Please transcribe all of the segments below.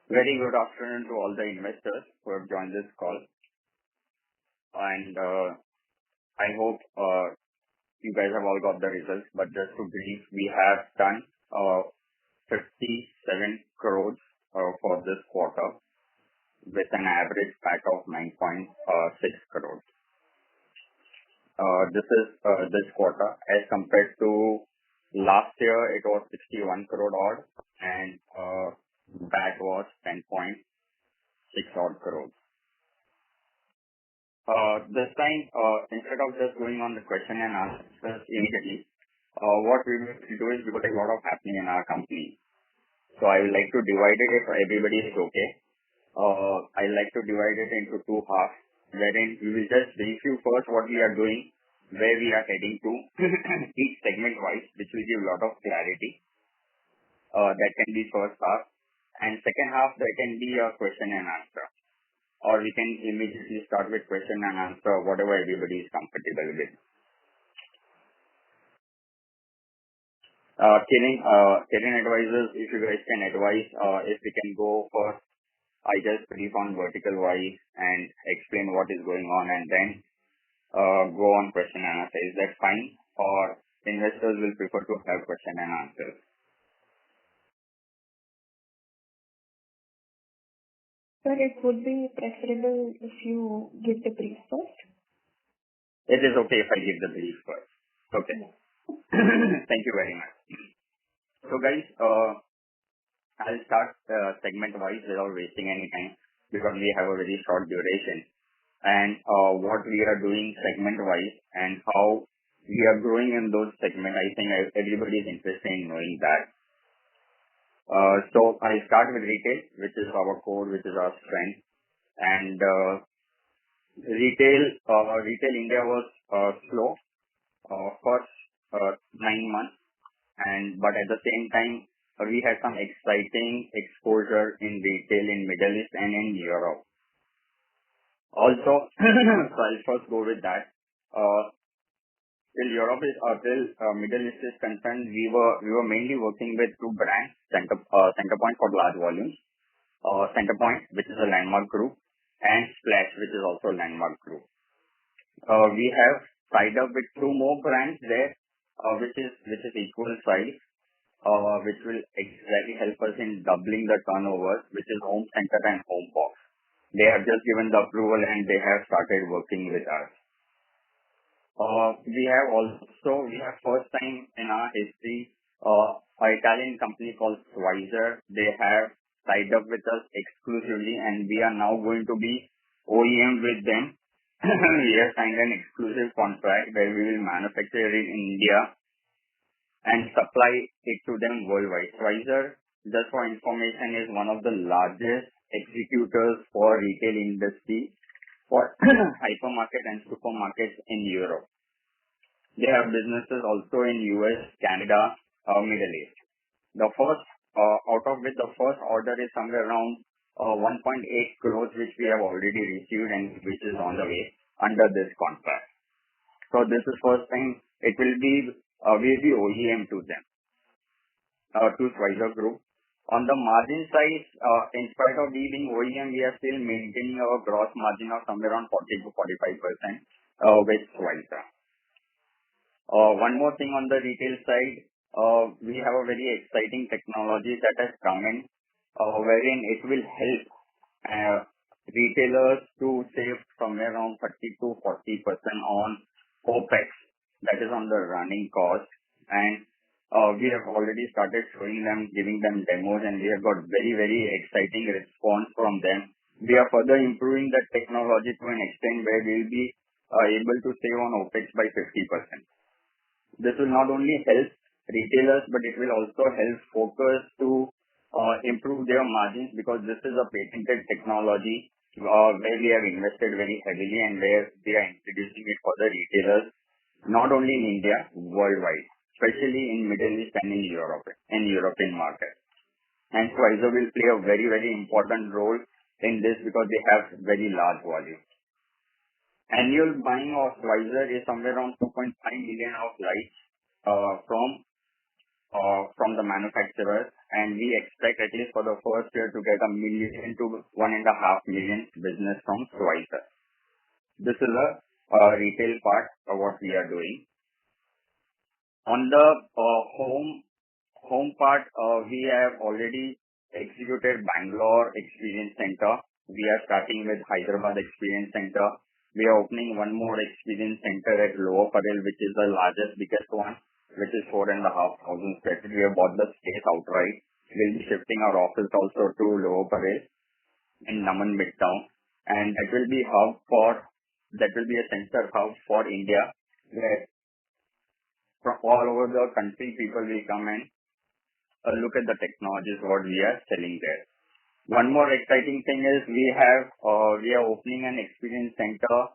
Very good afternoon to all the investors who have joined this call. And I hope you guys have all got the results. But just to brief, we have done 57 crores for this quarter with an average PAT of 9.6 crores. This is this quarter as compared to last year. It was 61 crore odd and PAT was 10.6 odd crores. This time, instead of just going on the question and answers immediately, what we will do is because there's a lot of happening in our company. So I would like to divide it if everybody is okay. I like to divide it into two halves, wherein we will just brief you first what we are doing, where we are heading to, each segment wise, which will give a lot of clarity. That can be first half. And second half, there can be a question and answer. Or we can immediately start with question and answer, whatever everybody is comfortable with. Kiran advisors, if you guys can advise, if we can go first, I just brief on vertical wise and explain what is going on and then go on question and answer. Is that fine? Or investors will prefer to have question and answers? Sir, it would be preferable if you give the brief first. It is okay if I give the brief first. Okay. Thank you very much. So guys, I'll start segment wise without wasting any time because we have a very short duration. And what we are doing segment wise and how we are growing in those segments, I think everybody is interested in knowing that. So I start with retail, which is our core, which is our strength. And retail India was slow first 9 months, but at the same time we had some exciting exposure in retail in Middle East and in Europe. Also, so I'll first go with that. Till Europe is till Middle East is concerned, we were mainly working with two brands, Centerpoint for large volumes, Centerpoint, which is a landmark group, and Splash, which is also a landmark group. We have tied up with two more brands there, which is equal size, which will exactly help us in doubling the turnover, which is Home Center and Home Box. They have just given the approval and they have started working with us. We have first time in our history, an Italian company called Fixtures. They have tied up with us exclusively and we are now going to be OEM with them. We have signed an exclusive contract where we will manufacture it in India and supply it to them worldwide. Fixtures, just for information, is one of the largest executors for retail industry for hypermarket and supermarkets in Europe. They have businesses also in US, Canada, Middle East. The first, out of which the first order is somewhere around 1.8 crores, which we have already received and which is on the way under this contract. So this is first time it will be, we'll be OEM to them, to Fixtures Group. On the margin side, in spite of we being OEM, we are still maintaining our gross margin of somewhere around 40 to 45% with Fixtures. One more thing on the retail side, we have a very exciting technology that has come in, wherein it will help retailers to save somewhere around 30 to 40% on OPEX, that is on the running cost. And we have already started showing them, giving them demos, and we have got very, very exciting response from them. We are further improving the technology to an extent where we will be able to save on OPEX by 50%. This will not only help retailers, but it will also help focus to improve their margins because this is a patented technology where we have invested very heavily and where we are introducing it for the retailers, not only in India, worldwide, especially in Middle East and in Europe, in European market. And Fixtures will play a very, very important role in this because they have very large volume. Annual buying of Fixtures is somewhere around 2.5 million of lights from the manufacturers, and we expect at least for the first year to get 1 million to 1.5 million business from Schweizer. This is a retail part of what we are doing. On the home part, we have already executed Bangalore Experience Center. We are starting with Hyderabad Experience Center. We are opening one more experience center at Lower Parel, which is the largest, biggest one, which is 4,500 square feet. We have bought the space outright. We'll be shifting our office also to Lower Parel in Naman Midtown, and that will be a center hub for India, where from all over the country people will come and look at the technologies what we are selling there. One more exciting thing is we are opening an experience center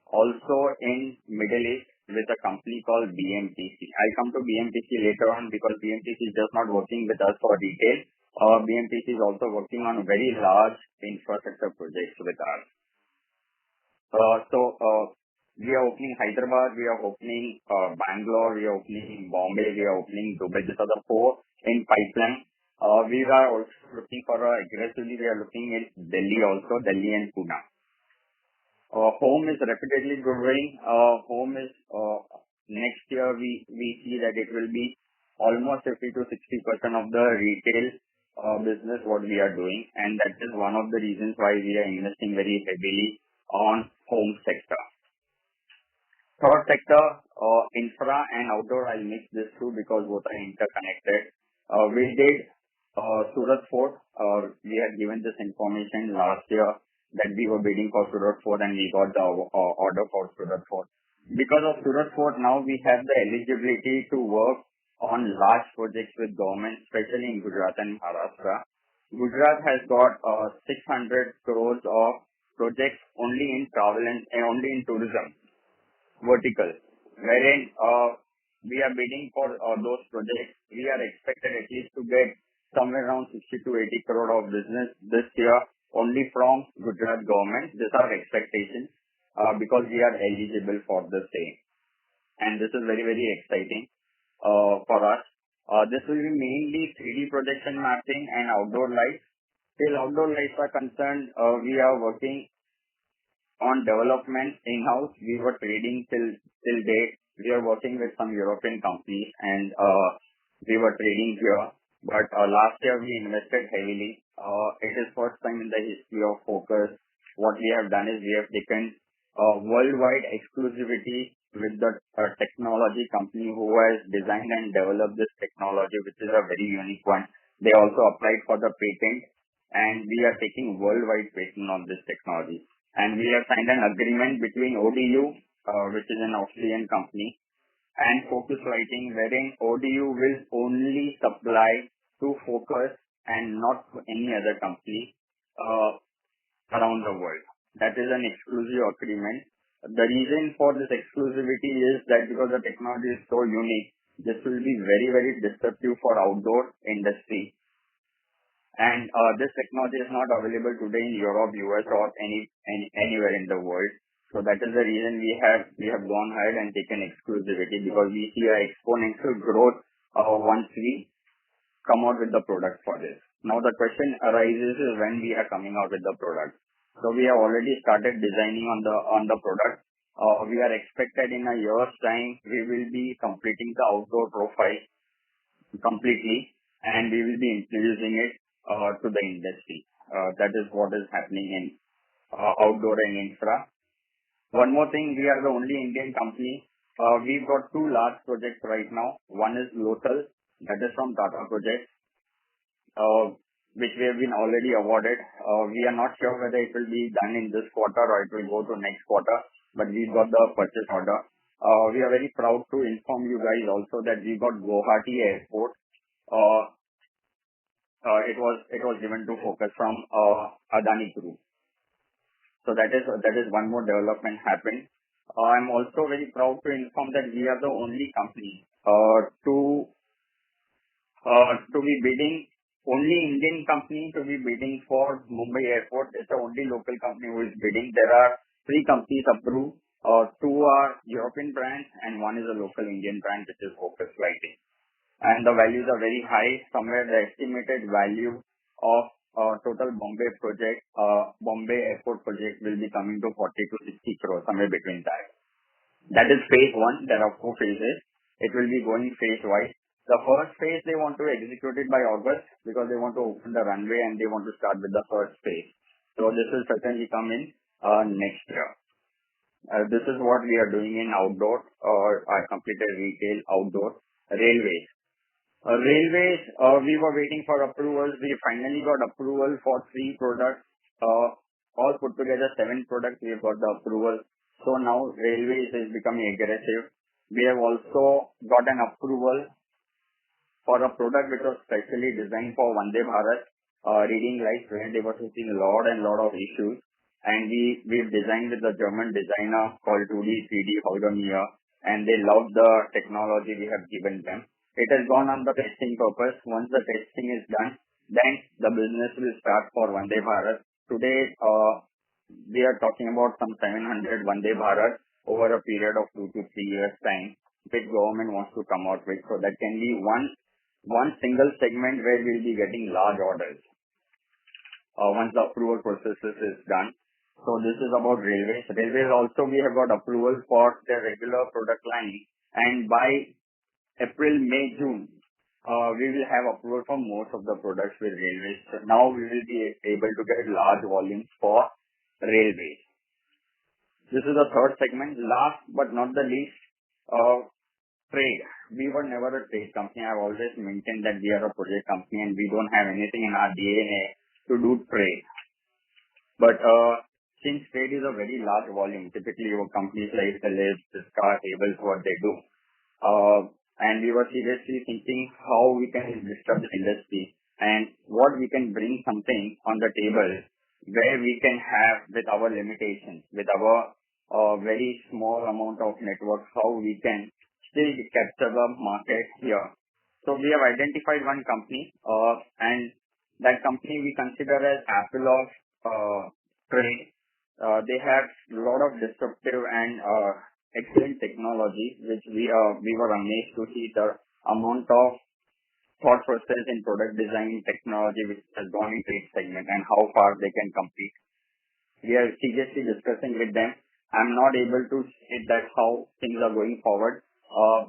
also in Middle East with a company called BMTC. I'll come to BMTC later on because BMTC is just not working with us for retail. BMTC is also working on very large infrastructure projects with us. We are opening Hyderabad, we are opening Bangalore, we are opening Bombay, we are opening Dubai. These are the 4 in pipeline. We are also looking for aggressively, we are looking at Delhi also, Delhi and Pune. Home is rapidly growing. Home is, next year we see that it will be almost 50 to 60% of the retail business what we are doing, and that is one of the reasons why we are investing very heavily on home sector. Third sector, infra and outdoor, I'll mix this two because both are interconnected. We did Surat Fort. We had given this information last year that we were bidding for Surat Fort and we got the order for Surat Fort. Because of Surat Fort, now we have the eligibility to work on large projects with government, especially in Gujarat and Maharashtra. Gujarat has got 600 crores of projects only in travel and only in tourism vertical, wherein we are bidding for those projects. We are expected at least to get somewhere around 60 to 80 crore of business this year only from Gujarat government. These are expectations because we are eligible for the same, and this is very, very exciting for us. This will be mainly 3D projection mapping and outdoor lights. Till outdoor lights are concerned, we are working on development in-house. We were trading till date. We are working with some European companies and we were trading here. But last year we invested heavily. It is first time in the history of Focus. What we have done is we have taken worldwide exclusivity with the technology company who has designed and developed this technology, which is a very unique one. They also applied for the patent, and we are taking worldwide patent on this technology. And we have signed an agreement between ODU, which is an Australian company, and Focus Lighting, wherein ODU will only supply to Focus and not to any other company around the world. That is an exclusive agreement. The reason for this exclusivity is that because the technology is so unique, this will be very, very disruptive for outdoor industry. And this technology is not available today in Europe, US, or anywhere in the world. So that is the reason we have gone ahead and taken exclusivity, because we see an exponential growth once we come out with the product for this. Now the question arises is when we are coming out with the product. So we have already started designing on the product. We are expected in a year's time we will be completing the outdoor profile completely, and we will be introducing it to the industry. That is what is happening in outdoor and infra. One more thing, we are the only Indian company. We've got 2 large projects right now. One is local, that is from Tata Projects, which we have been already awarded. We are not sure whether it will be done in this quarter or it will go to next quarter, but we've got the purchase order. We are very proud to inform you guys also that we got Guwahati Airport. It was given to Focus from Adani Group. So that is one more development happened. I'm also very proud to inform that we are the only company to be bidding, only Indian company to be bidding for Mumbai Airport. It's the only local company who is bidding. There are 3 companies approved. 2 are European brands and 1 is a local Indian brand, which is Focus Lighting. and the values are very high. Somewhere the estimated value of total Bombay project, Bombay airport project will be coming to 40 to 60 crores, somewhere between that. That is phase one. There are 4 phases. It will be going phase-wise. The first phase, they want to execute it by August because they want to open the runway and they want to start with the first phase. So this will certainly come in next year. This is what we are doing in outdoor, or I completed retail, outdoor, railways. Railways, we were waiting for approvals. We finally got approval for 3 products. All put together, 7 products, we have got the approval. So now railways is becoming aggressive. We have also got an approval for a product which was specially designed for Vande Bharat reading lights, where they were facing a lot of issues. And we've designed with a German designer called 2D, 3D Holgamiya, and they love the technology we have given them. It has gone on the testing purpose. Once the testing is done, then the business will start for Vande Bharat. Today, we are talking about some 700 Vande Bharat over a period of 2 to 3 years time, which government wants to come out with. So that can be one single segment where we'll be getting large orders once the approval processes is done. So this is about railways. Railways also, we have got approval for the regular product line, and by April, May, June, we will have approval for most of the products with railways. So now we will be able to get large volumes for railways. This is the third segment. Last but not the least, trade. We were never a trade company. I've always maintained that we are a project company and we don't have anything in our DNA to do trade. But since trade is a very large volume, typically your companies like Philips, Cisco, Tables, what they do. And we were seriously thinking how we can disrupt the industry and what we can bring something on the table where we can have, with our limitations, with our very small amount of network, how we can still capture the market here. So we have identified one company, and that company we consider as Apple of trade. They have a lot of disruptive and excellent technology, which we were amazed to see the amount of thought process in product design technology which has gone into each segment and how far they can compete. We are seriously discussing with them. I'm not able to say that how things are going forward,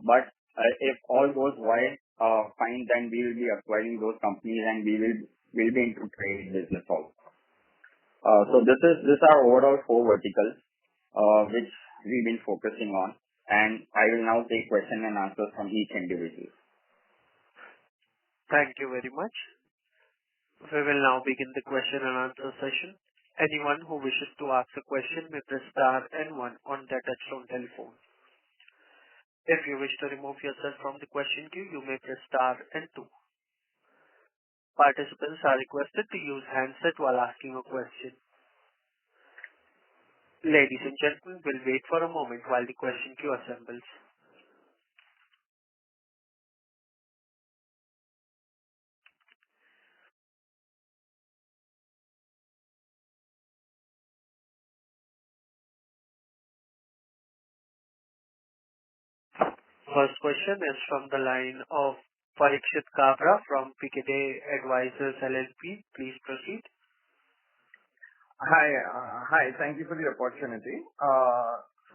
but if all goes well, fine, then we will be acquiring those companies and we'll be into trade business also. So this are overall 4 verticals which we've been focusing on, and I will now take question and answers from each individual. Thank you very much. We will now begin the question and answer session. Anyone who wishes to ask a question may press star and 1 on their touchtone telephone. If you wish to remove yourself from the question queue, you may press star and 2. Participants are requested to use handset while asking a question. Ladies and gentlemen, we'll wait for a moment while the question queue assembles. First question is from the line of Parikshit Kabra from Picade Advisors LLP. Please proceed. Hi. Thank you for the opportunity.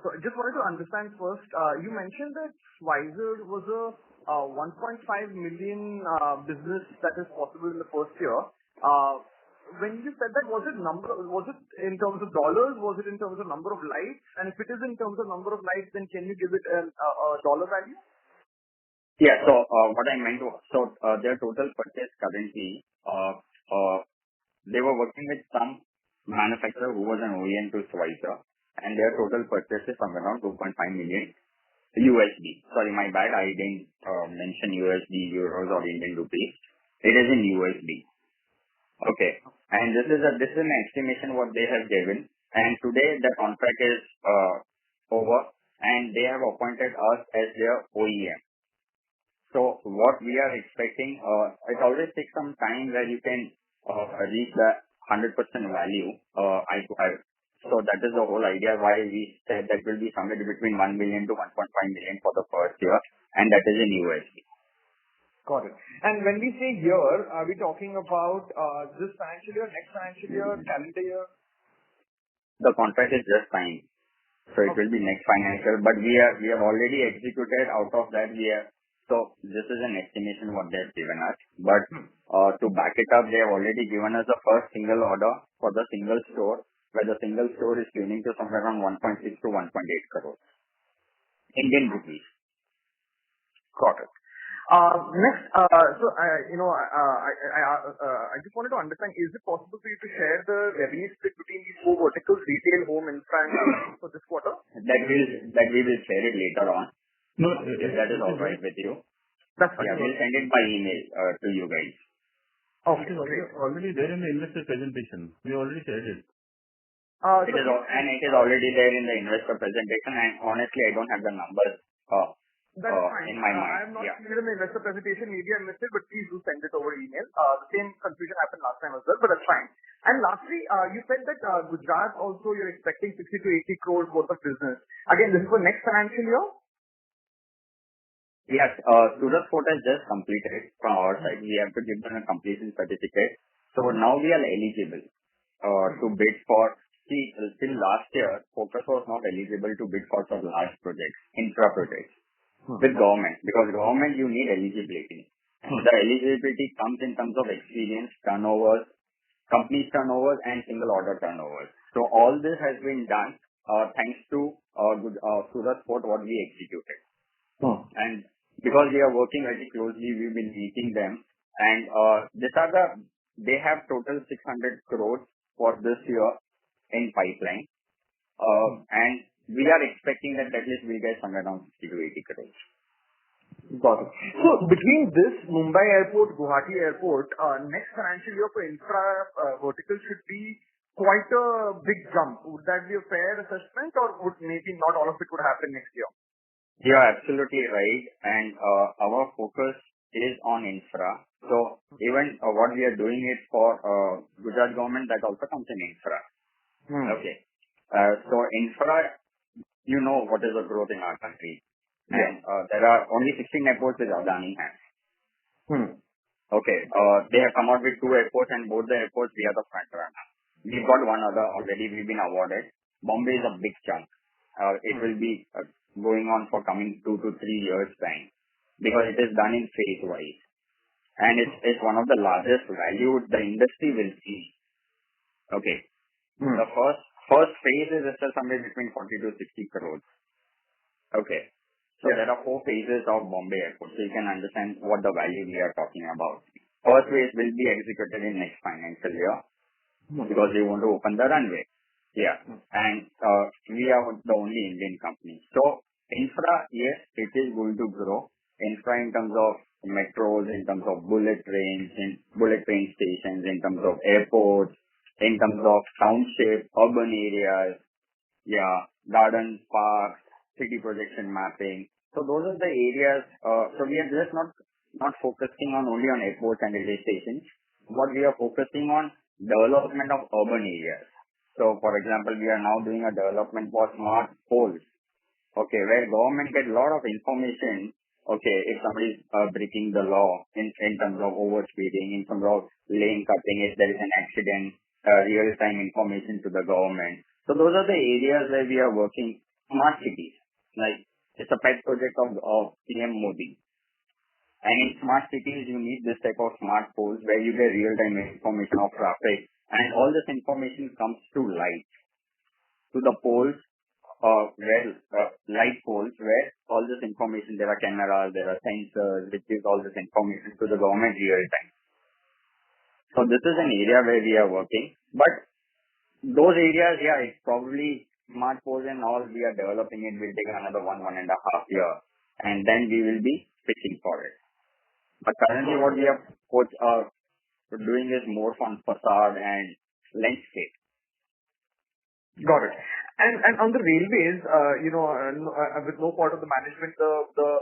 So I just wanted to understand first, you mentioned that Pfizer was a 1.5 million business that is possible in the first year. When you said that, was it in terms of dollars? Was it in terms of number of lights? And if it is in terms of number of lights, then can you give it a dollar value? Yeah. So what I meant was, their total purchase currently, they were working with some manufacturer who was an OEM to Pfizer, and their total purchase is somewhere around 2.5 million USD. Sorry, my bad. I didn't mention USD, euros, or Indian rupees. It is in USD. Okay. And this is an estimation what they have given. And today the contract is over, and they have appointed us as their OEM. So what we are expecting, it always takes some time where you can reach the 100% value eye to eye. So that is the whole idea why we said that will be somewhere between 1 million to 1.5 million for the first year, and that is in USD. Got it. And when we say year, are we talking about this financial year, next financial year, calendar year? The contract is just signed, so it will be next financial. But we have already executed out of that. So this is an estimation what they have given us. But to back it up, they have already given us the first single order for the single store, where the single store is tuning to somewhere around 1.6 to 1.8 crores Indian rupees. Got it. Next, I just wanted to understand, is it possible for you to share the revenue split between these four verticals, retail, home, infra, and for this quarter? That we will share it later on. No, if that is all right with you. That's fine. Yeah, we'll send it by email to you guys. It is already there in the investor presentation. We already shared it. It is already there in the investor presentation, and honestly, I don't have the numbers that's fine. in my mind. I am not clear in the investor presentation. Maybe I missed it, but please do send it over email. The same confusion happened last time as well, but that's fine. And lastly, you said that Gujarat also you're expecting 60 to 80 crores worth of business. Again, this is for next financial year? Yes, Surat Fort has just completed from our side. We have to give them a completion certificate. So now we are eligible to bid for. See, till last year, Focus was not eligible to bid for large projects, infra projects with government, because government you need eligibility. The eligibility comes in terms of experience, turnovers, company turnovers, and single order turnovers. So all this has been done thanks to Surat Fort what we executed. And because we are working very closely, we've been meeting them, and they have total 600 crores for this year in pipeline, and we are expecting that at least we'll get somewhere around 60 to 80 crores. Got it. So between this Mumbai airport, Guwahati airport, next financial year for infra vertical should be quite a big jump. Would that be a fair assessment, or would maybe not all of it would happen next year? You're absolutely right, and our focus is on infra. So even what we are doing it for Gujarat government, that also comes in infra. Okay. So infra, you know what is the growth in our country. And there are only 16 airports which Adani has. Okay. They have come out with 2 airports, and both the airports we are the front runner. We've got one other already. We've been awarded. Bombay is a big chunk. It will be going on for coming 2 to 3 years time, because it is done in phase wise, and it's one of the largest value the industry will see. Okay. The first phase is still somewhere between 40 to 60 crores. Okay. So there are 4 phases of Bombay Airport, so you can understand what the value we are talking about. First phase will be executed in next financial year because they want to open the runway. Yeah. And we are the only Indian company. So infra, yes, it is going to grow. Infra in terms of metros, in terms of bullet trains, in bullet train stations, in terms of airports, in terms of township, urban areas, gardens, parks, city projection mapping. So those are the areas. So we are just not focusing on only on airports and railway stations. What we are focusing on, development of urban areas. So for example, we are now doing a development for smart poles. Okay, where government get a lot of information. Okay, if somebody is breaking the law in terms of overspeeding, in terms of lane cutting, if there is an accident, real-time information to the government. So those are the areas where we are working. Smart cities, like it's a pet project of PM Modi. And in smart cities, you need this type of smart poles where you get real-time information of traffic, and all this information comes to light, to the poles, light poles, where all this information, there are cameras, there are sensors, which gives all this information to the government real-time. So this is an area where we are working, but those areas, it's probably smart poles and all we are developing it will take another 1.5 years, and then we will be fixing for it. But currently what we are doing is more on facade and landscape. Got it. And on the railways, with no part of the management, the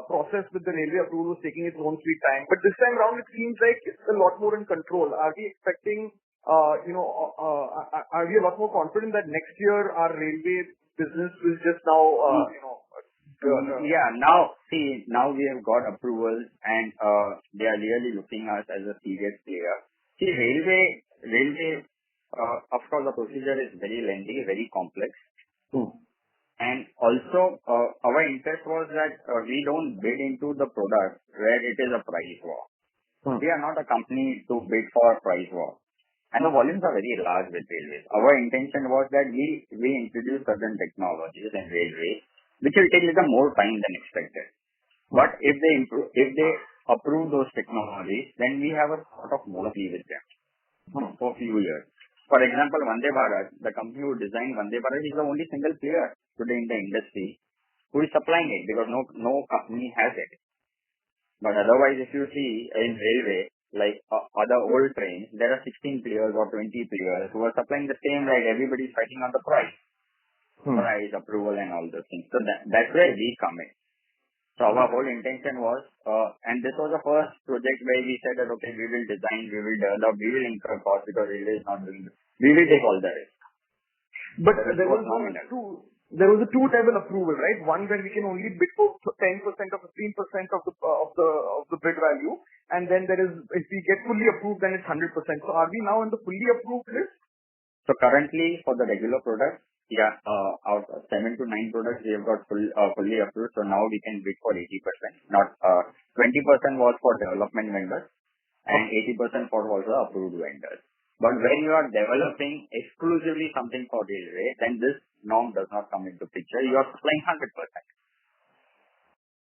process with the railway approval was taking its own sweet time. But this time around, it seems like it's a lot more in control. Are we expecting, are we a lot more confident that next year our railway business will just now, Yeah, now we have got approvals and they are really looking us as a serious player. See, railway, of course, the procedure is very lengthy, very complex. And also, our interest was that we don't bid into the product where it is a price war. We are not a company to bid for a price war. And the volumes are very large with railways. Our intention was that we introduce certain technologies in railways, which will take a little more time than expected. But if they approve those technologies, then we have a sort of monopoly with them for a few years. For example, Vande Bharat, the company who designed Vande Bharat is the only single player today in the industry who is supplying it because no company has it. But otherwise, if you see in railway, like other old trains, there are 16 players or 20 players who are supplying the same, like everybody is fighting on the price. Price, approval and all those things. So that's where we come in. So our whole intention was, and this was the first project where we said that, okay, we will design, we will develop, we will incur cost because railway is not doing this. We will take all the risk. But there was a two-level approval, right? One where we can only bid for 10% or 15% of the bid value, and then there is, if we get fully approved, then it's 100%. So are we now in the fully approved list? So currently for the regular products, out of 7 to 9 products we have got fully approved. So now we can bid for 80%. Not 20% was for development vendors and 80% for also approved vendors. But when you are developing exclusively something for railway, then this norm does not come into picture. You are supplying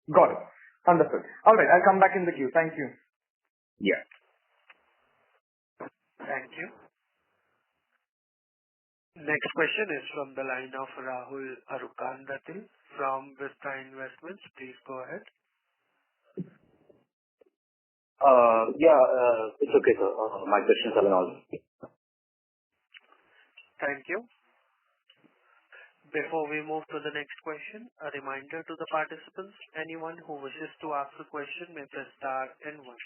100%. Got it. Understood. All right, I'll come back in the queue. Thank you. Yeah. Thank you. Next question is from the line of Rahul Arukandatil from Vista Investments. Please go ahead. It's okay, sir. My questions have been all. Thank you. Before we move to the next question, a reminder to the participants, anyone who wishes to ask a question may press star and 1.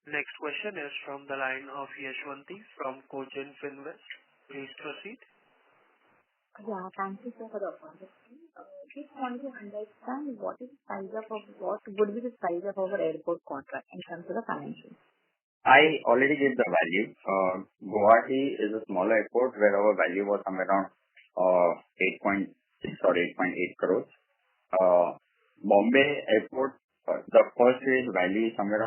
Next question is from the line of Yashwanti from Cogent Finvest. Please proceed. Yeah, thank you, sir, for the opportunity. Just want to understand what would be the size of our airport contract in terms of the financials? I already gave the value. Guwahati is a smaller airport where our value was somewhere around 8.6 or 8.8 crores. Bombay Airport, the first phase value is somewhere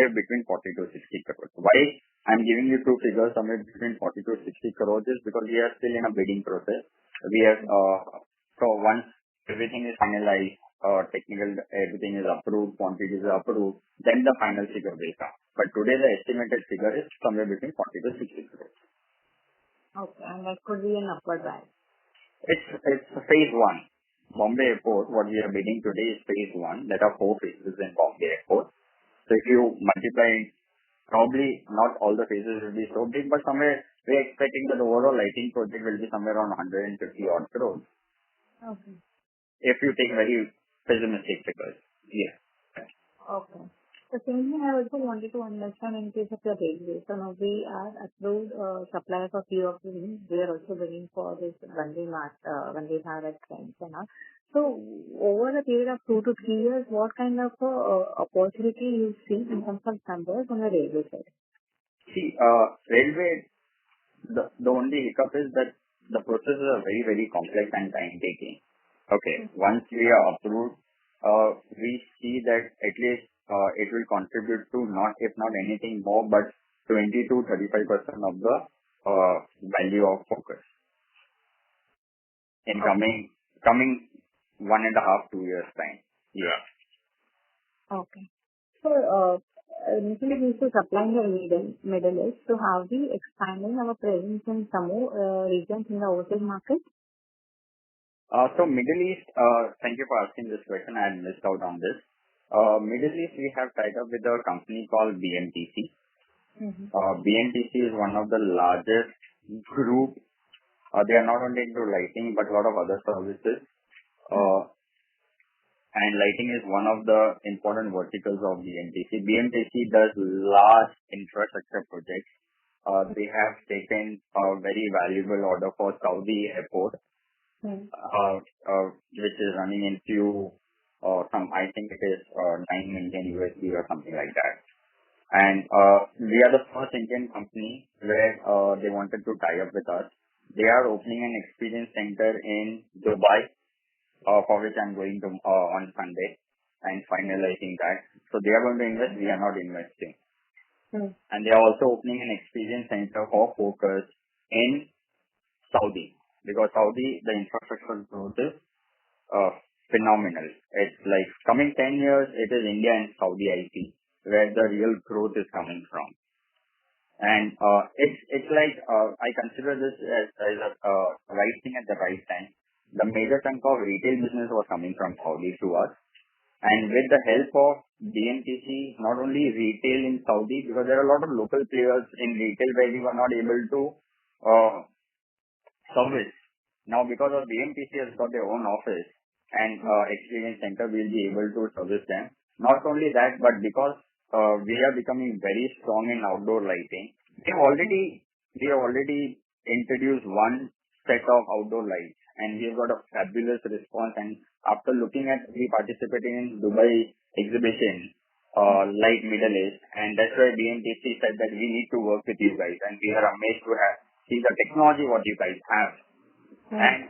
between 40 to 60 crores. Why I'm giving you two figures, somewhere between 40 to 60 crores is because we are still in a bidding process. We have, so once everything is finalized, technical, everything is approved, quantities are approved, then the final figure will come. But today the estimated figure is somewhere between 40 to 60 crores. Okay, and that could be an upward rise. It's phase 1. Bombay Airport, what we are bidding today is phase 1. There are 4 phases in Bombay Airport. So if you multiply, probably not all the phases will be so big, but somewhere we are expecting that the overall lighting project will be somewhere around 150 odd crores. Okay. If you take very pessimistic figures. Yeah. Okay. The same thing I also wanted to understand in case of the railway. So now we are approved supplier for few of the things. We are also bidding for this Vande Bharat trains and all. So over a period of 2 to 3 years, what kind of opportunity you see in terms of numbers on the railway side? See, railway, the only hiccup is that the processes are very, very complex and time taking. Okay. Once we are approved, we see that at least it will contribute to if not anything more, but 20 to 35% of the value of focus in coming 1.5 to 2 years time. Yeah. Okay. So initially we used to supply the Middle East. So have we expanding our presence in some more regions in the overseas market? So Middle East, thank you for asking this question. I had missed out on this. Middle East, we have tied up with a company called BMTC. BMTC is one of the largest group. They are not only into lighting, but a lot of other services. And lighting is one of the important verticals of BMTC. BMTC does large infrastructure projects. They have taken a very valuable order for Saudi airport. which is running into I think it is 9 million USD or something like that. And we are the first Indian company where they wanted to tie up with us. They are opening an experience center in Dubai, for which I'm going to on Sunday and finalizing that. So they are going to invest, we are not investing. And they are also opening an experience center for focus in Saudi, because Saudi, the infrastructure growth is phenomenal. It's like coming 10 years, it is India and Saudi IP where the real growth is coming from. And it's like I consider this as a right thing at the right time. The major chunk of retail business was coming from Saudi to us. And with the help of BMTC, not only retail in Saudi, because there are a lot of local players in retail where we were not able to service. Now, because of BMTC has got their own office and experience center, we'll be able to service them. Not only that, but because we are becoming very strong in outdoor lighting, we have already introduced one set of outdoor lights, and we have got a fabulous response. And after looking at, we participating in Dubai exhibition, Light Middle East, and that's why BMTC said that we need to work with you guys, and we are amazed to see the technology what you guys have. And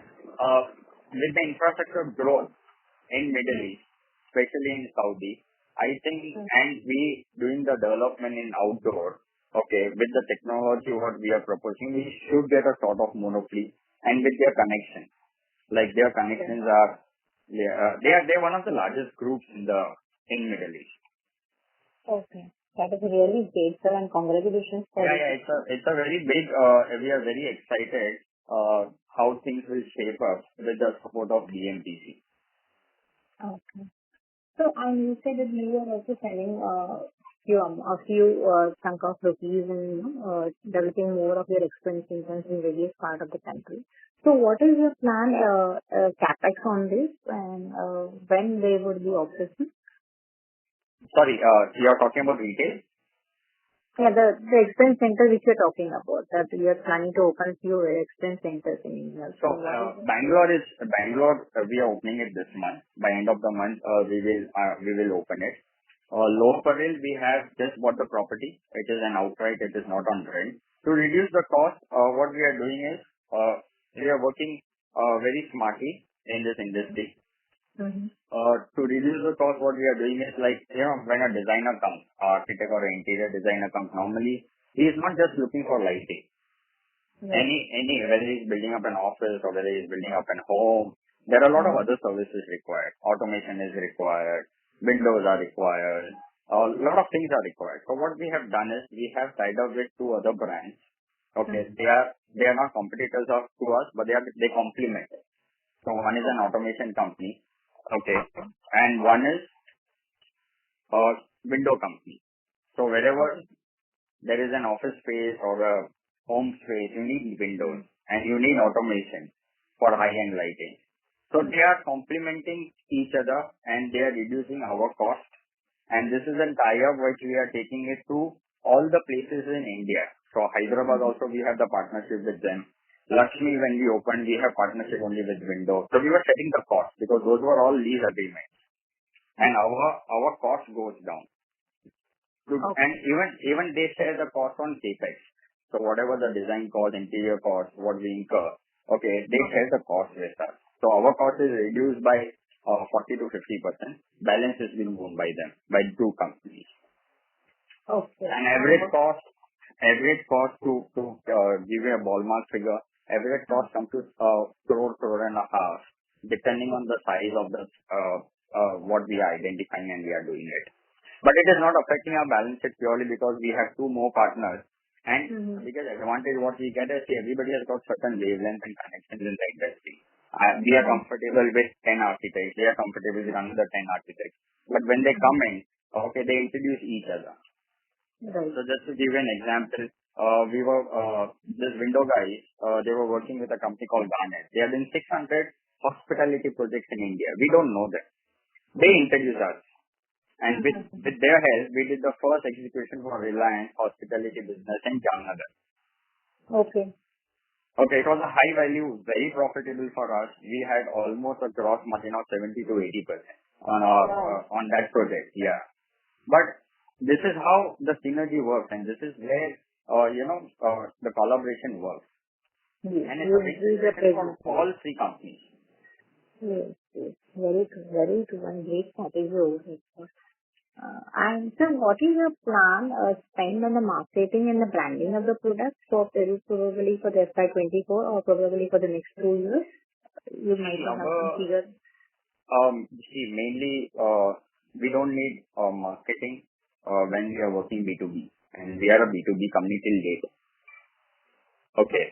with the infrastructure growth in Middle East, especially in Saudi, I think, and we doing the development in outdoor, okay, with the technology what we are proposing, we should get a sort of monopoly. And with their connection, like their connections are, they're one of the largest groups in Middle East. Okay. That is really great, sir, and congratulations for It's a very big, we are very excited how things will shape up with the support of BMTC. Okay. So, you said that you are also selling a few chunk of rupees and developing more of your expense centers in various parts of the country. So, what is your plan, capex on this, and when they would be operational? Sorry, you are talking about retail? Yeah, the expense center which you're talking about, that you are planning to open a few expense centers in India. So, Bangalore, we are opening it this month. By end of the month, we will open it. Lower Parel, we have just bought the property. It is an outright, it is not on rent. To reduce the cost, what we are doing is, we are working very smartly in this industry. To reduce the cost, what we are doing is like, when a designer comes, architect or an interior designer comes, normally he is not just looking for lighting. Whether he's building up an office or whether he's building up an home, there are a lot of other services required. Automation is required, windows are required, a lot of things are required. So what we have done is we have tied up with two other brands. Okay, they are not competitors to us, but they complement it. So one is an automation company, okay, and one is a window company. So wherever there is an office space or a home space, you need windows and you need automation for high-end lighting. So they are complementing each other and they are reducing our cost. And this is a tie-up which we are taking it to all the places in India. So Hyderabad also we have the partnership with them. Lakshmi, when we opened, we have partnership only with Windows. So we were setting the cost because those were all lease agreements. And our cost goes down. And even they share the cost on CapEx. So whatever the design cost, interior cost, what we incur, okay, they share the cost with us. So our cost is reduced by 40 to 50%. Balance is being borne by them, by two companies. Okay. And average cost to give you a ballpark figure, average cost comes to crore and a half, depending on the size of the what we are identifying and we are doing it. But it is not affecting our balance sheet purely because we have two more partners. And because advantage what we get is everybody has got certain wavelength and connections in the industry. We are comfortable with 10 architects. They are comfortable with another 10 architects. But when they come in, okay, they introduce each other. Right. So just to give you an example, this window guys, they were working with a company called Garnet. They have been 600 hospitality projects in India. We don't know them. They introduce us. And with their help, we did the first execution for Reliance hospitality business in Jamnagar. Okay. Okay, it was a high value, very profitable for us. We had almost a gross margin of 70 to 80% on that project. Yeah. But this is how the synergy works, and this is where, the collaboration works. Yes. And it's a win-win for all three companies. Yes, yes. Very true, very true. And great strategy over here. And so what is your plan spend on the marketing and the branding of the product for probably for the FY24 or probably for the next 2 years? You might have some figures. Mainly, we don't need marketing when we are working B2B, and we are a B2B company till date. Okay.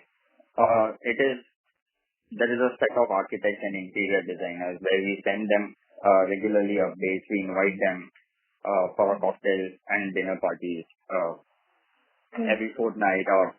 There is a set of architects and interior designers where we send them regularly updates. We invite them for a cocktail and dinner parties every fortnight, or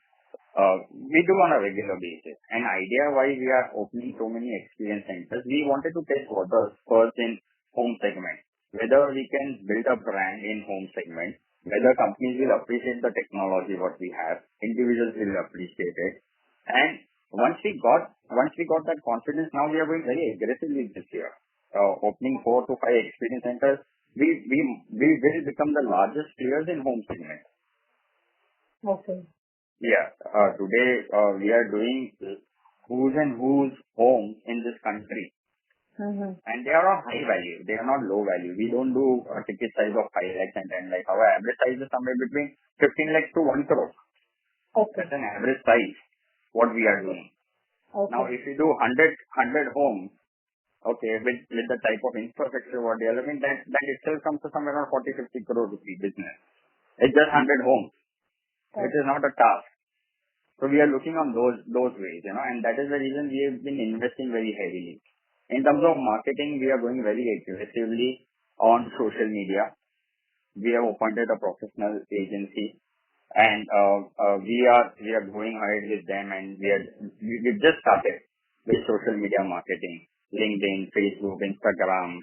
we do on a regular basis. And idea why we are opening so many experience centers, we wanted to test waters first in home segment, whether we can build a brand in home segment, whether companies will appreciate the technology what we have, individuals will appreciate it. And once we got that confidence, now we are going very aggressively this year, opening 4 to 5 experience centers. We will become the largest players in home segment. Okay. Yeah. Today we are doing who's and who's homes in this country. Mm-hmm. And they are of high value. They are not low value. We don't do a ticket size of 5 lakhs and 10 lakhs. Our average size is somewhere between 15 lakhs to 1 crore. Okay. That's an average size, what we are doing. Okay. Now, if you do 100 homes, okay, with the type of infrastructure what they are looking, that itself comes to somewhere around 40-50 crore rupee business. It's just 100 homes. Okay. It is not a task. So we are looking on those ways, and that is the reason we have been investing very heavily. In terms of marketing, we are going very aggressively on social media. We have appointed a professional agency, and we are going ahead with them, and we've just started with social media marketing, LinkedIn, Facebook, Instagram.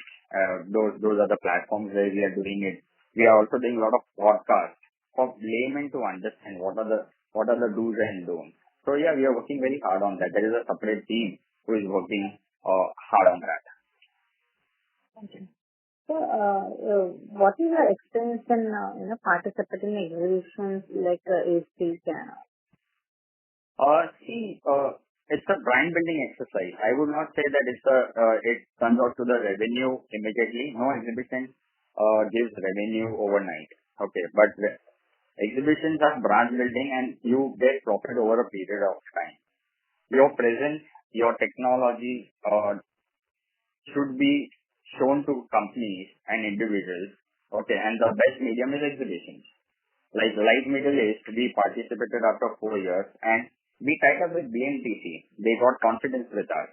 Those are the platforms where we are doing it. We are also doing a lot of podcasts for laymen to understand what are the do's and don'ts. So yeah, we are working very hard on that. There is a separate team who is working hard on that. Okay. So, what is your experience in participating in exhibitions like AC? It's a brand building exercise. I would not say that it turns out to the revenue immediately. No exhibition gives revenue overnight. Okay, but exhibitions are brand building, and you get profit over a period of time. Your presence, your technology should be shown to companies and individuals. Okay, and the best medium is exhibitions. Like Light Middle East, we participated after 4 years, and we tied up with BMTC. They got confidence with us.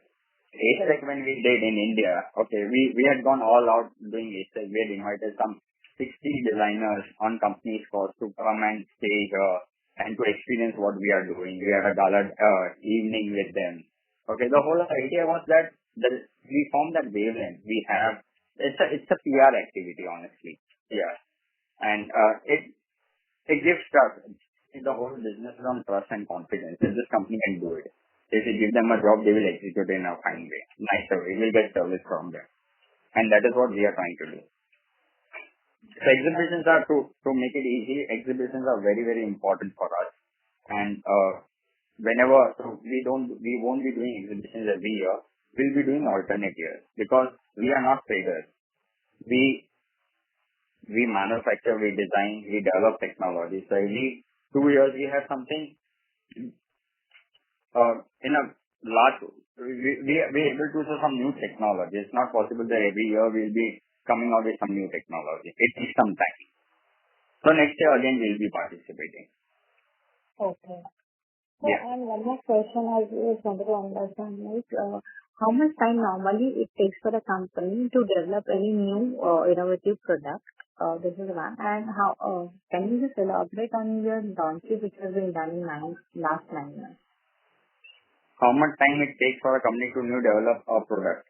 ASEC, when we did in India, okay, we had gone all out doing ASEC. We had invited some 60 designers on companies' cost to come and stay here and to experience what we are doing. We had a gala evening with them. Okay, the whole idea was that we formed that wavelength. It's a PR activity, honestly. Yeah, and it gives trust. The whole business is on trust and confidence. If this company can do it, if you give them a job, they will execute in a fine way, nicer way. We will get service from them, and that is what we are trying to do. So exhibitions are to make it easy. Exhibitions are very, very important for us, and we won't be doing exhibitions every year. We'll be doing alternate years because we are not traders. We manufacture, we design, we develop technology. So every 2 years we have something in a large. We are able to do some new technology. It's not possible that every year we'll be coming out with some new technology. It takes some time. So next year again we'll be participating. Okay. So, Yeah. and one more question I just wanted to understand is how much time normally it takes for a company to develop any new innovative product? This is one. And how can you just elaborate on your launches which has been done in last 9 years? How much time it takes for a company to develop a product?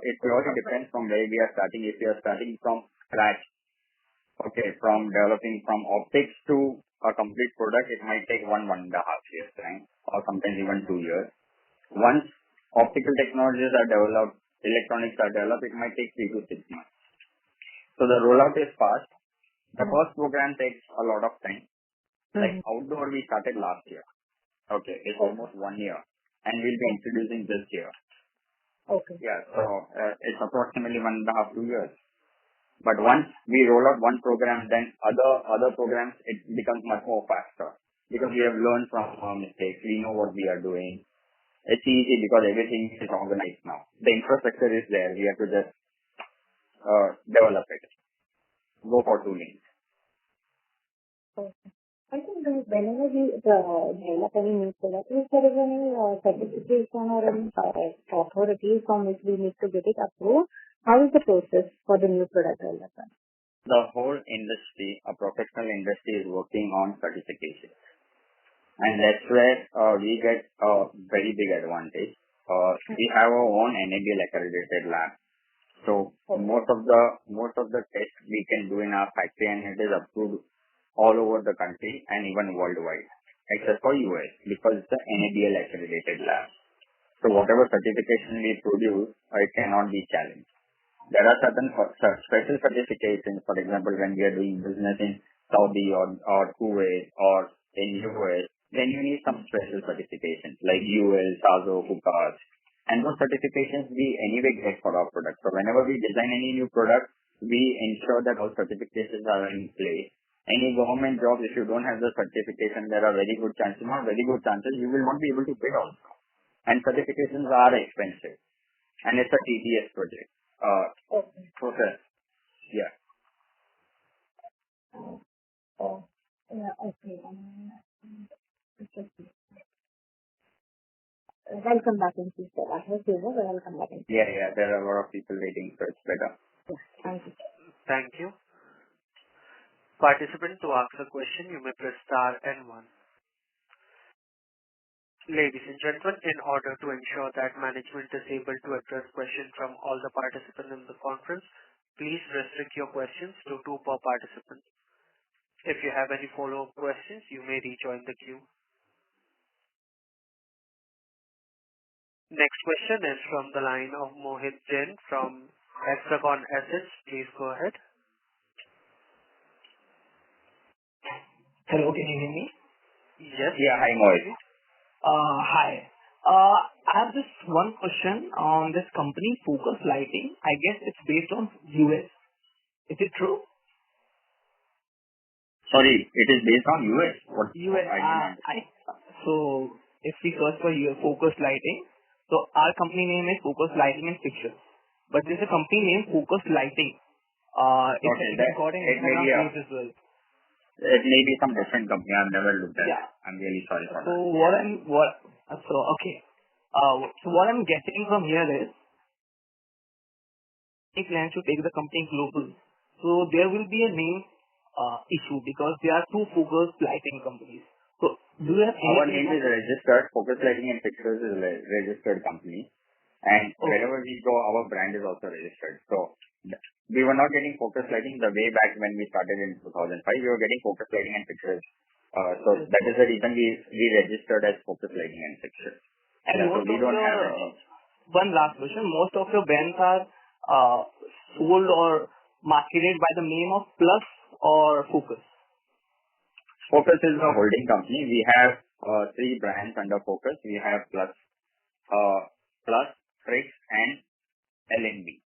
It purely depends from where we are starting. If we are starting from scratch, okay, from developing from optics to a complete product, it might take 1.5 years time. or sometimes even 2 years. Once optical technologies are developed, electronics are developed, it might take 3 to 6 months. So the rollout is fast. The first program takes a lot of time. Like outdoor, we started last year. Okay, it's almost 1 year, and we'll be introducing this year. Okay. Yeah, so it's approximately 1.5 to 2 years. But once we roll out one program, then other programs, it becomes much more faster because we have learned from our mistakes. We know what we are doing. It's easy because everything is organized now. The infrastructure is there. We have to just develop it. Go for tooling. Okay. I think that whenever we develop any new product, if there is any certification or any authority from which we need to get it approved, how is the process for the new product development? The whole industry, a professional industry, is working on certification. And that's where we get a very big advantage. We have our own NABL accredited lab. So most of the tests we can do in our factory, and it is approved all over the country and even worldwide, except for US, because it's the NABL accredited lab. So whatever certification we produce, it cannot be challenged. There are certain special certifications. For example, when we are doing business in Saudi or Kuwait or in US, then you need some special certifications like UL, SASO, FUCAS. And those certifications we anyway get for our product. So whenever we design any new product, we ensure that all certifications are in place. Any government job, if you don't have the certification, there are very good chances, you will not be able to bid also. And certifications are expensive. And it's a TTS project. Process. Yeah. Yeah, okay. Welcome back in future. I hope you know, but I'll come back in future. Yeah. There are a lot of people waiting, so it's better. Yeah, thank you. Thank you. Participant, to ask a question, you may press star and 1. Ladies and gentlemen, in order to ensure that management is able to address questions from all the participants in the conference, please restrict your questions to 2 per participant. If you have any follow-up questions, you may rejoin the queue. Next question is from the line of Mohit Jain from Hexagon Assets. Please go ahead. Hello, can you hear me? Yes. Yeah, hi Mohit. Hi. I have just one question on this company, Focus Lighting. I guess it's based on US. Is it true? Sorry, it is based on US? What? US. So, if we search for Focus Lighting, so our company name is Focus Lighting and Fixtures. But there's a company name, Focus Lighting. It's got an Instagram page as well. It may be some different company. I've never looked at it. I'm really sorry for that. So what I'm getting from here is he plans to take the company global. So there will be a name issue because there are 2 Focus Lighting companies. So do you have our name is registered. Focus Lighting and Fixtures is a registered company. And wherever we go, our brand is also registered. So we were not getting Focus Lighting the way back when we started in 2005. We were getting Focus Lighting and Fixtures. So that is the reason we registered as Focus Lighting and Fixtures. And so we don't have any. One last question. Most of your brands are sold or marketed by the name of Plus or Focus? Focus is a holding company. We have 3 brands under Focus. We have Plus, Frix, and LNB.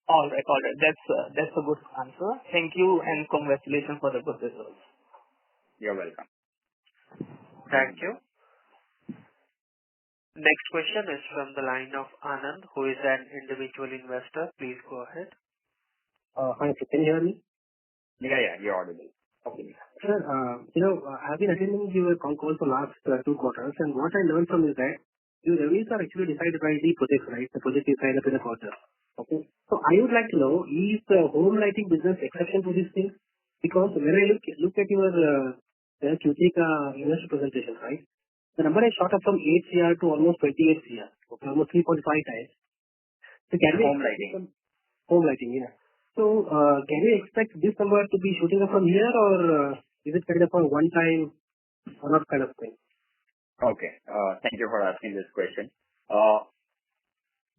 All right. That's a good answer. Thank you and congratulations for the good results. You're welcome. Thank you. Next question is from the line of Anand, who is an individual investor. Please go ahead. Hi, can you hear me? Yeah, you're audible. Okay. Sir, I've been attending your Concall for last 2 quarters, and what I learned from is that your revenues are actually decided by the projects, right? The project is signed up in a quarter. Okay. So I would like to know, is the home lighting business exception to these things? Because when I look at your Q3 investor presentation, right? The number has shot up from 8 CR to almost 28 CR. Okay, almost 3.5 times. So can we home lighting, yeah. So can we expect this number to be shooting up from here, or is it kind of a one time or not kind of thing? Okay. Thank you for asking this question. Uh,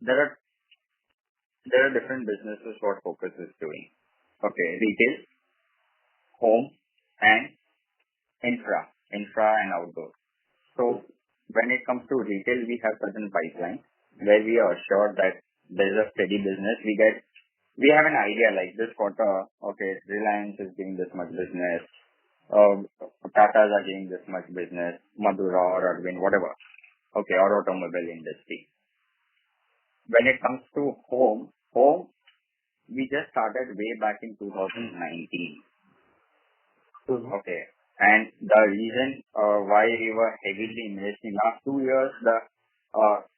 There are different businesses what Focus is doing. Okay. Retail, home, and infra and outdoor. So when it comes to retail, we have certain pipelines where we are assured that there is a steady business. We have an idea like this quarter, okay, Reliance is giving this much business, Tatas are giving this much business, Madura or Arvind, whatever, okay, or automobile industry. When it comes to home, we just started way back in 2019. Okay. And the reason why we were heavily investing last 2 years, the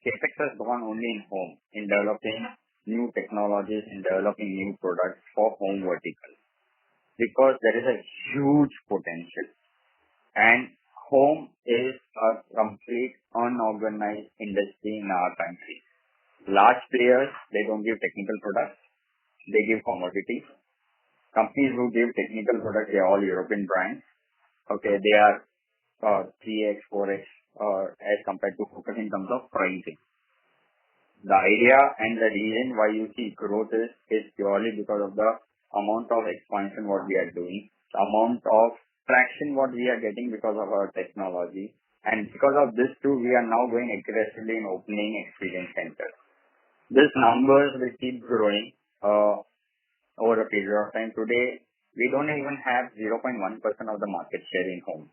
capex has gone only in home, in developing new technologies, in developing new products for home vertical, because there is a huge potential. And home is a complete unorganized industry in our country. Large players, they don't give technical products, they give commodities. Companies who give technical products, they are all European brands. Okay, they are 3x, 4x as compared to Focus in terms of pricing. The idea and the reason why you see growth is purely because of the amount of expansion what we are doing, the amount of traction what we are getting because of our technology. And because of this too, we are now going aggressively in opening experience centers. These numbers will keep growing over a period of time. Today, we don't even have 0.1% of the market share in home.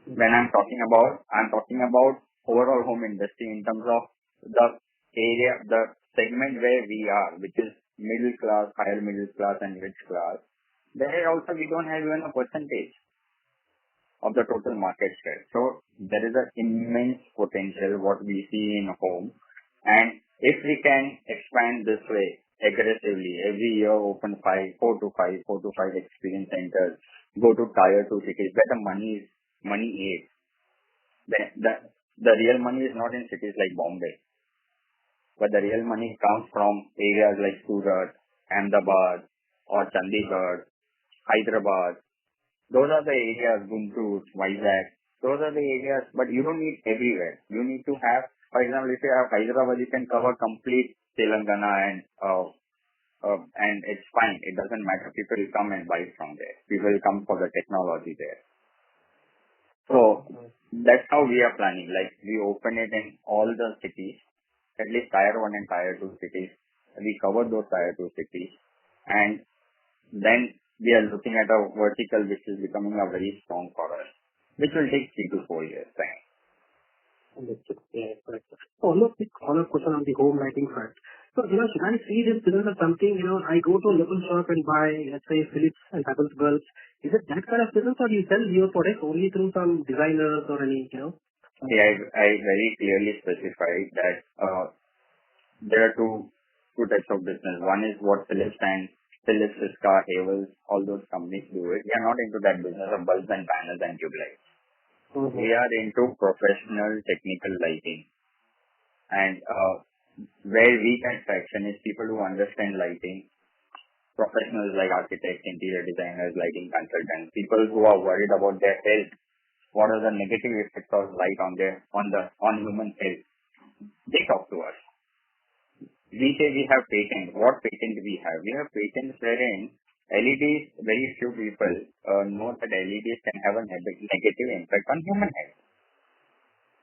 When I'm talking about overall home industry in terms of the area, the segment where we are, which is middle class, higher middle class and rich class. There also we don't have even a percentage of the total market share. So there is an immense potential what we see in home. And if we can expand this way aggressively, every year open 4 to 5 experience centers, go to tier 2 cities where the money is. The real money is not in cities like Bombay, but the real money comes from areas like Surat, Ahmedabad or Chandigarh, Hyderabad. Those are the areas, Guntur, Vizag. Those are the areas, but you don't need everywhere. You need to have, for example, if you have Hyderabad, you can cover complete Telangana and it's fine. It doesn't matter. People will come and buy from there. People will come for the technology there. So that's how we are planning. Like we open it in all the cities, at least tier 1 and tier 2 cities. We cover those tier 2 cities, and then we are looking at a vertical which is becoming a very strong for us, which will take 3 to 4 years time. Understood. Yeah, correct. So one more quick follow-up question on the home lighting front. So, should I see this business as something, I go to a local shop and buy, let's say, Philips and Havells bulbs. Is it that kind of business, or do you sell your products only through some designers or any, Yeah, I very clearly specified that there are two types of business. One is what Philips, Cisco, Havells, all those companies do it. We are not into that business of bulbs and panels and tube lights. We are into professional technical lighting. And where we get traction is people who understand lighting, professionals like architects, interior designers, lighting consultants, people who are worried about their health. What are the negative effects of light on human health? They talk to us. We say we have patent. What patent we have? We have patents wherein LEDs, very few people know that LEDs can have a negative impact on human health.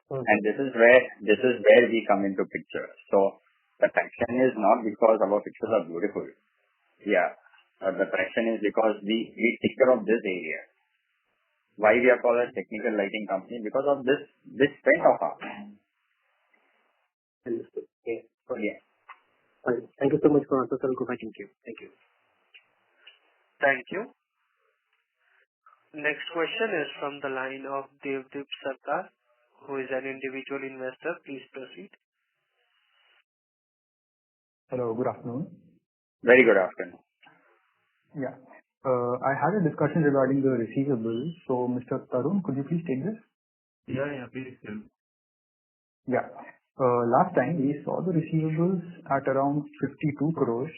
And this is where we come into picture. So the traction is not because our pictures are beautiful. Yeah. The traction is because we take care of this area. Why we are called a technical lighting company? Because of this strength of ours. Understood. Yeah. So yeah. Thank you so much for answering. I'll go back in queue. Thank you. Thank you. Next question is from the line of Devdeep Sarkar, who is an individual investor. Please proceed. Hello, good afternoon. Very good afternoon. Yeah. I had a discussion regarding the receivables. So, Mr. Tarun, could you please take this? Yeah, please tell. Yeah. Last time we saw the receivables at around 52 crores,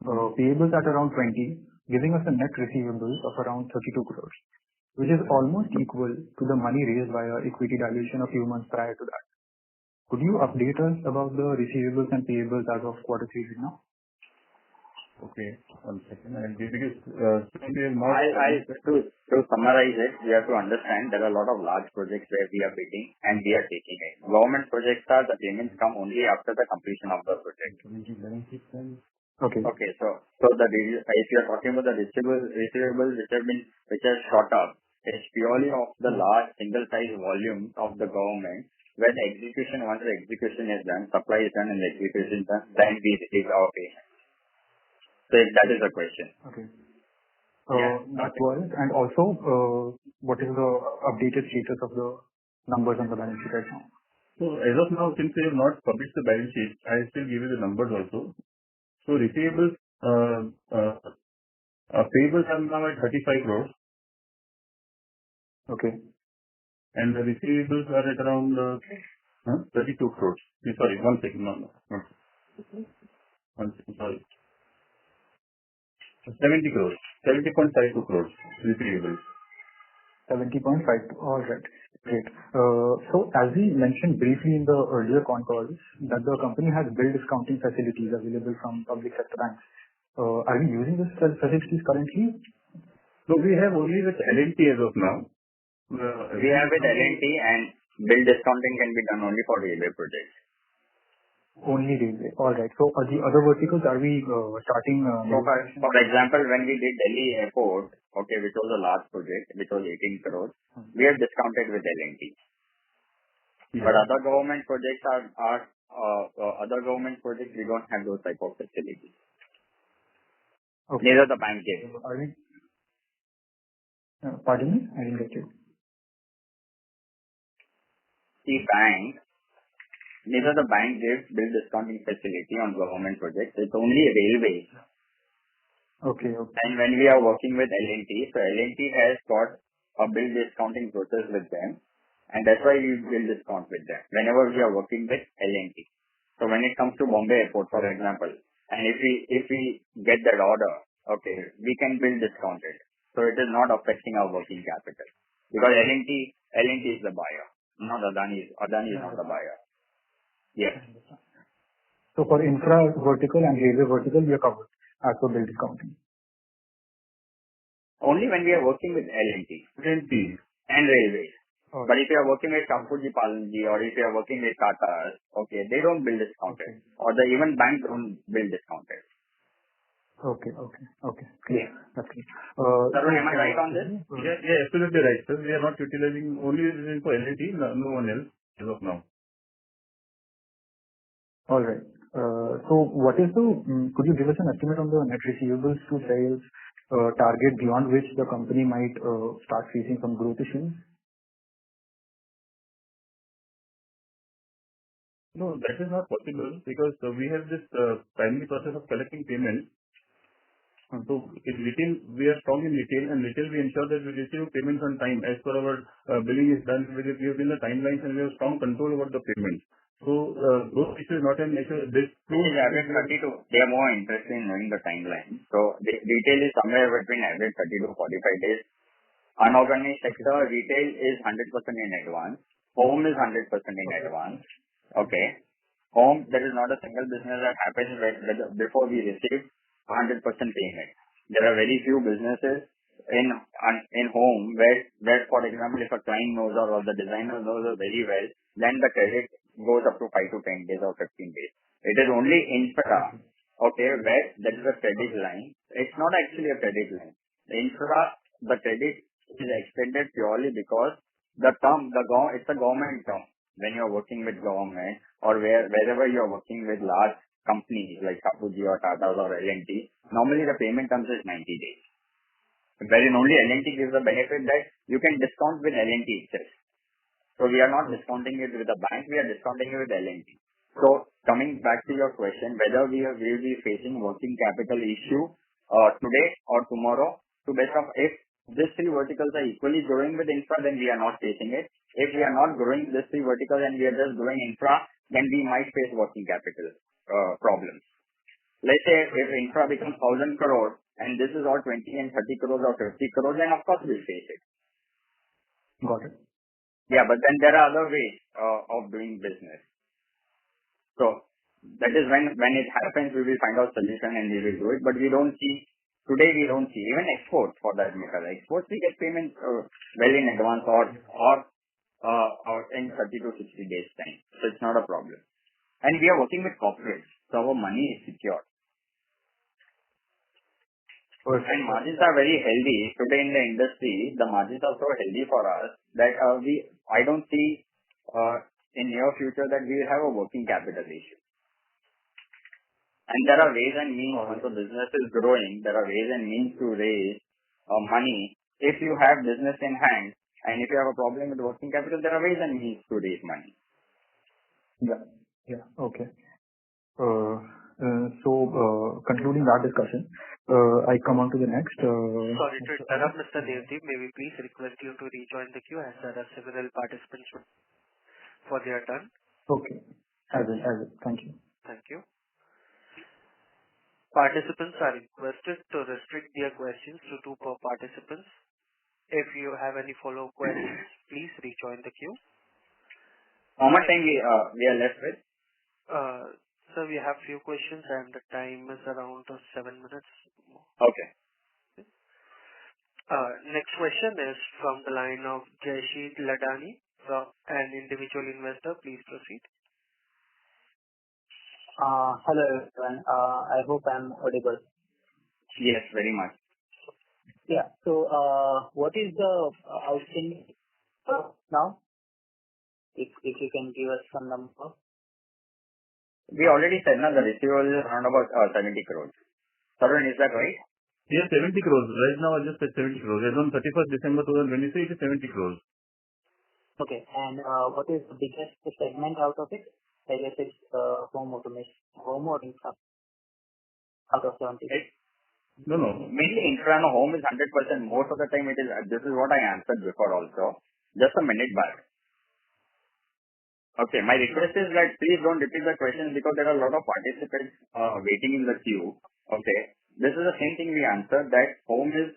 payables at around 20, giving us a net receivables of around 32 crores. which is almost equal to the money raised via equity dilution a few months prior to that. Could you update us about the receivables and payables as of quarter 3 right now? Okay, 1 second. To summarize it, we have to understand there are a lot of large projects where we are bidding and we are taking it. Government projects the payments come only after the completion of the project. Okay. Okay, so if you are talking about the receivables which are shot up, it's purely of the large single size volume of the government where the once the execution is done, supply is done and the execution is done, then we receive our payment. So if that is the question. Okay. That was, and also, what is the updated status of the numbers on the balance sheet right now? So as of now, since we have not published the balance sheet, I still give you the numbers also. So receivables, payables are now at 35 crores. Okay. And the receivables are at around 32 crores. Sorry, 1 second. No. 1 second, sorry. 70 crores. 70.52 crores receivables. 70.5. All right. Great. So as we mentioned briefly in the earlier con calls that the company has bill discounting facilities available from public sector banks. Are we using these facilities currently? So we have only with L&T as of now. We have with L&T and bill discounting can be done only for railway projects. Only railway. All right. So the other verticals, are we starting? For example, when we did Delhi Airport, okay, which was a large project, which was 18 crores, we have discounted with L&T. Yeah. But other government projects we don't have those type of facilities. Okay. Neither the bank gives. Pardon me? I didn't get you. Neither the bank gives bill discounting facility on government projects. It's only railways. Okay. And when we are working with L&T, so L&T has got a bill discounting process with them, and that's why we bill discount with them whenever we are working with L&T. So when it comes to Bombay Airport, for example, and if we get that order, okay, we can bill discount it. So it is not affecting our working capital because L&T is the buyer, not Adani. Adani is not the buyer. Yes. So for infra vertical and railway vertical, we are covered as per bill discounting. Only when we are working with L&T and railways. Okay. But if you are working with Kampuji Palanji or if you are working with Tata, okay, they don't bill discounted. Okay. Or even banks don't bill discounted. Okay. Clear. Yeah. That's clear. Tarun, am I right on this? Yeah, absolutely right, sir. We are not utilizing only for L&T, no one else as of now. All right. So what is could you give us an estimate on the net receivables to sales target beyond which the company might start facing some growth issues? No, that is not possible because we have this primary process of collecting payments. So in retail, we are strong in retail, and retail we ensure that we receive payments on time as per our billing is done. We have been the timelines and we have strong control over the payments. So those issues not an issue. This is average 32. They are more interested in knowing the timeline. So the retail is somewhere between average 30 to 45 days. Unorganized sector retail is 100% in advance. Home is 100% in advance. Okay. Home, there is not a single business that happens before we receive 100% payment. There are very few businesses in home where for example, if a client knows or the designer knows us very well, then the credit goes up to 5 to 10 days or 15 days. It is only infra, okay, where there is a credit line. It's not actually a credit line. The infra, the credit is extended purely because it's a government term. When you are working with government or wherever you are working with large companies like Kapuji or Tata or L&T, normally the payment terms is 90 days. Wherein only L&T gives the benefit that you can discount with L&T itself. So we are not discounting it with the bank, we are discounting it with L&T. So coming back to your question, whether we will be facing working capital issue today or tomorrow, if these three verticals are equally growing with infra, then we are not facing it. If we are not growing these three verticals and we are just growing infra, then we might face working capital problems. Let's say if infra becomes 1,000 crores and this is all 20 and 30 crores or 50 crores, then of course we'll face it. Got it. Yeah, but then there are other ways of doing business. So that is when it happens, we will find out solution and we will do it. But we don't see today. We don't see even exports for that matter. Exports we get payment well in advance or in 30 to 60 days time. So it's not a problem. And we are working with corporates, so our money is secure. And margins are very healthy. Today in the industry, the margins are so healthy for us that I don't see in near future that we will have a working capital issue. And there are ways and means, once the business is growing, there are ways and means to raise money. If you have business in hand and if you have a problem with working capital, there are ways and means to raise money. Yeah. Okay. Concluding that discussion, I come on to the next. Sorry to interrupt, Mr. Devdeep. May we please request you to rejoin the queue as there are several participants for their turn. Okay. I will. Thank you. Thank you. Participants are requested to restrict their questions to 2 per participants. If you have any follow-up questions, please rejoin the queue. How much time we are left with? So we have few questions and the time is around 7 minutes. Okay. Next question is from the line of Jaishid Ladani, from an individual investor. Please proceed. Hello everyone. I hope I'm audible. Yes, very much. Yeah. So, what is the outstanding now? If you can give us some number. We already said the receivable is around about 70 crores. Tarun, is that right? Yes, 70 crores. Right now I just said 70 crores. As on 31st December 2023, it is 70 crores. Okay. And what is the biggest segment out of it? I guess it's home automation, home or infra out of 70. No. Mainly infra and home is 100%. Most of the time it is, this is what I answered before also. Just a minute back. Okay, my request is that please don't repeat the question because there are a lot of participants waiting in the queue. Okay, this is the same thing we answered, that home is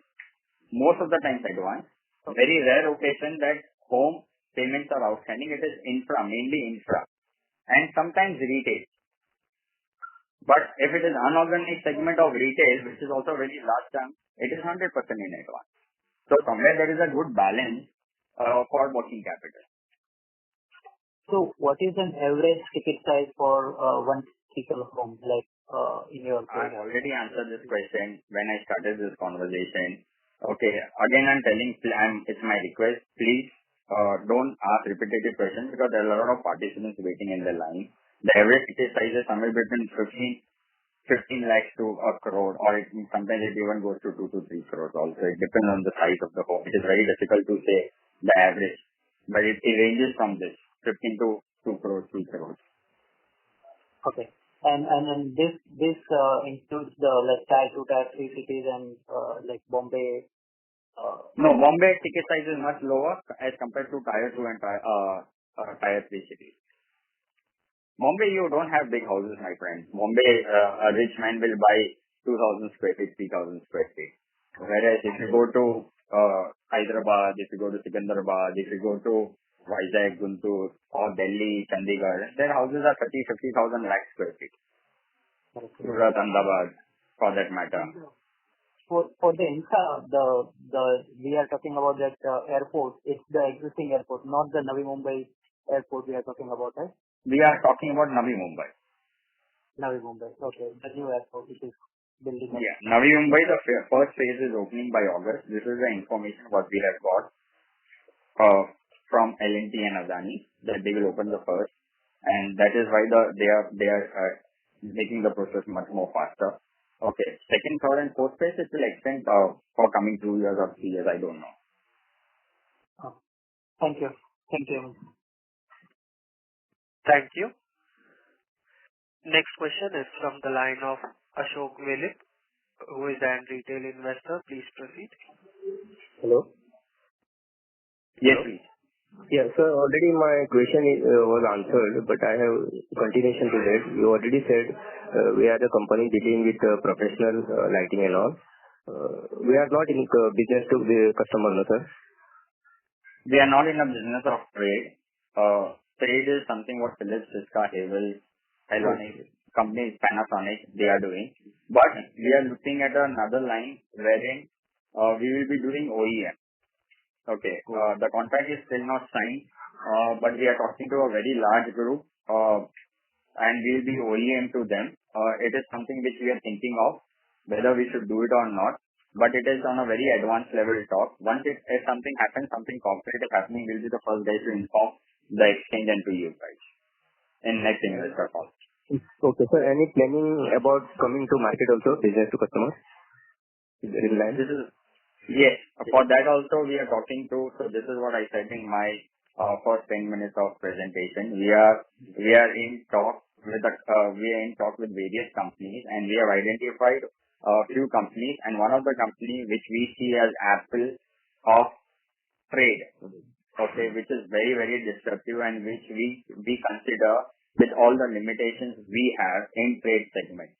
most of the times advance. Very rare occasion that home payments are outstanding. It is infra, mainly infra, and sometimes retail. But if it is unorganized segment of retail, which is also very large term, it is 100% in advance. So somewhere there is a good balance for working capital. So what is an average ticket size for one particular home, like in your case? I've already answered this question when I started this conversation. Okay, again I'm telling, it's my request, please don't ask repetitive questions because there are a lot of participants waiting in the line. The average ticket size is somewhere between 15 lakhs to a crore, or sometimes it even goes to 2 to 3 crores also. It depends on the size of the home. It is very difficult to say the average, but it ranges from this 15 to 2 crores, 3 crores. Okay. And this includes the like tier 2, tier 3 cities and like Bombay. No, Bombay ticket size is much lower as compared to tier 2 and tier 3 cities. Bombay, you don't have big houses, my friend. Bombay, a rich man will buy 2,000 square feet, 3,000 square feet. Whereas if you go to Hyderabad, if you go to Secunderabad, if you go to Vizag, Guntur, or Delhi, Chandigarh, their houses are 30,000-50,000 lakh square feet. Surat, Ahmedabad, for that matter. For the infra, we are talking about that airport. It's the existing airport, not the Navi Mumbai airport we are talking about, right? We are talking about Navi Mumbai. Navi Mumbai, okay. The new airport which is building up. Yeah, Navi Mumbai, the first phase is opening by August. This is the information what we have got from L&T and Adani, that they will open the first, and that is why they are making the process much more faster. Okay, second, third, and fourth phase it will extend for coming 2 years or 3 years. I don't know. Oh. Thank you. Thank you. Next question is from the line of Ashok Velip, who is an retail investor. Please proceed. Hello. Yes, please. Yeah, sir, already my question was answered, but I have continuation to that. You already said we are the company dealing with professional lighting and all. We are not in business to the customer, no, sir? we are not in a business of trade. Trade is something what Philips, Cisco, Havel, Hellonic, companies, Panasonic, they are doing. But we are looking at another line wherein we will be doing OEM. Okay. The contract is still not signed, but we are talking to a very large group, and we will be OEM to them. It is something which we are thinking of, whether we should do it or not. But it is on a very advanced level talk. Once if something happens, something concrete is happening, we'll be the first guys to inform the exchange and to you guys in next investor call. Okay, sir. Any planning about coming to market also, business to customers? Is there in line? Yes. For that also we are talking to. So this is what I said in my first 10 minutes of presentation. We are in talk with various companies, and we have identified a few companies, and one of the company which we see as Apple of trade, okay, which is very, very disruptive and which we consider with all the limitations we have in trade segment.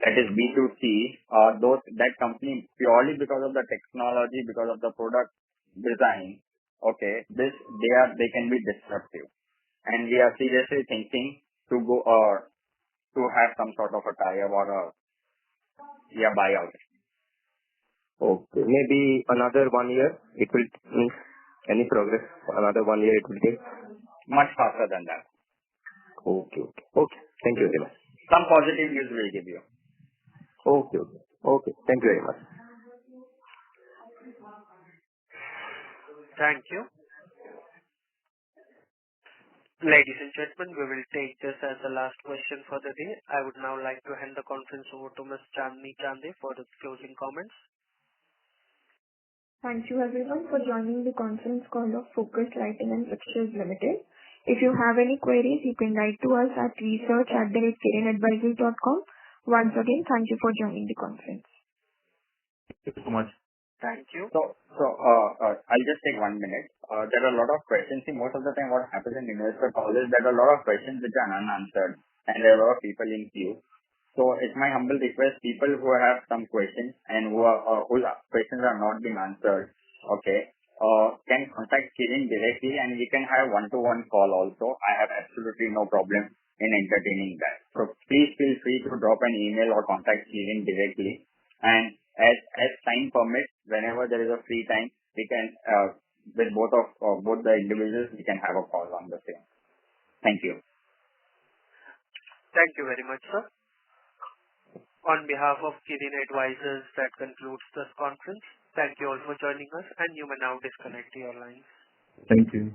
That is B2C, that company purely because of the technology, because of the product design, okay, they can be disruptive. And we are seriously thinking to go to have some sort of a tie-up or a buyout. Okay. Maybe another 1 year it will mean any progress. Another 1 year it will take. Much faster than that. Okay. Thank you very much. Some positive news will give you. Okay. Thank you very much. Thank you. Ladies and gentlemen, we will take this as the last question for the day. I would now like to hand the conference over to Ms. Chandni Chande for the closing comments. Thank you everyone for joining the conference call of Focus Lighting and Fixtures Limited. If you have any queries, you can write to us at research@kirinadvisors.com. Once again, thank you for joining the conference. Thank you so much. Thank you. So I'll just take 1 minute. There are a lot of questions. See, most of the time what happens in investor calls is there are a lot of questions which are unanswered, and there are a lot of people in queue. So it's my humble request, people who have some questions and whose questions are not being answered, okay, can contact Kirin directly, and we can have one-to-one call also. I have absolutely no problem in entertaining that. So please feel free to drop an email or contact Kirin directly. And as time permits, whenever there is a free time, we can, with both the individuals, we can have a call on the same. Thank you. Thank you very much, sir. On behalf of Kirin Advisors, that concludes this conference. Thank you all for joining us, and you may now disconnect your lines. Thank you.